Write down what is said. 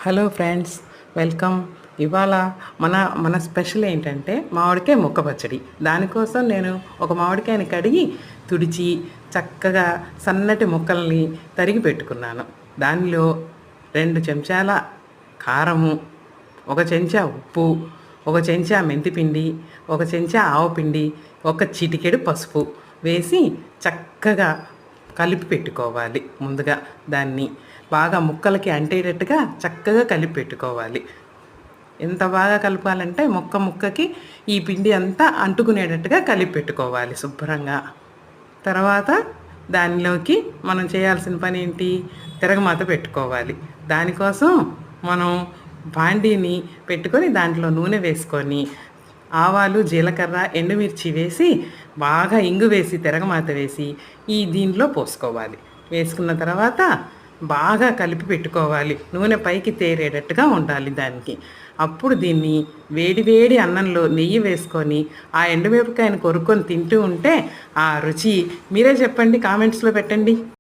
Hello friends, welcome. ఇవాళ మన special ఏంటంటే మామిడికాయ ముక్క పచ్చడి. దానికోసం నేను ఒక మామిడికాయని కడిగి తుడిచి చక్కగా సన్నటి ముక్కల్ని తరిగి పెట్టుకున్నాను. దానిలో 2 చెంచాల కారము, 1 చెంచా ఉప్పు, 1 చెంచా మెంతిపిండి, 1 చెంచా ఆవపిండి, 1 చిటికెడు పసుపు వేసి చక్కగా కలిపి పెట్టుకోవాలి. ముందుగా దాన్ని బాగా ముక్కలకి అంటేటట్టుగా చక్కగా కలిపి పెట్టుకోవాలి. ఎంత బాగా కలపాలంటే ముక్కకి ఈ పిండి అంతా అంటుకునేటట్టుగా కలిపి పెట్టుకోవాలి శుభ్రంగా. తర్వాత దానిలోకి మనం చేయాల్సిన పని ఏంటి? తిరగమాత పెట్టుకోవాలి. దానికోసం మనం బాండీని పెట్టుకొని దాంట్లో నూనె వేసుకొని ఆవాలు, జీలకర్ర, ఎండుమిర్చి వేసి బాగా ఇంగు వేసి తిరగమాత వేసి దీనిలో పోసుకోవాలి. వేసుకున్న తర్వాత బాగా కలిపి పెట్టుకోవాలి. నూనె పైకి తేరేటట్టుగా ఉండాలి దానికి. అప్పుడు దీన్ని వేడి వేడి అన్నంలో నెయ్యి వేసుకొని ఆ ఎండుమిరపకాయను కొరుక్కొని తింటూ ఉంటే ఆ రుచి మీరే చెప్పండి, కామెంట్స్లో పెట్టండి.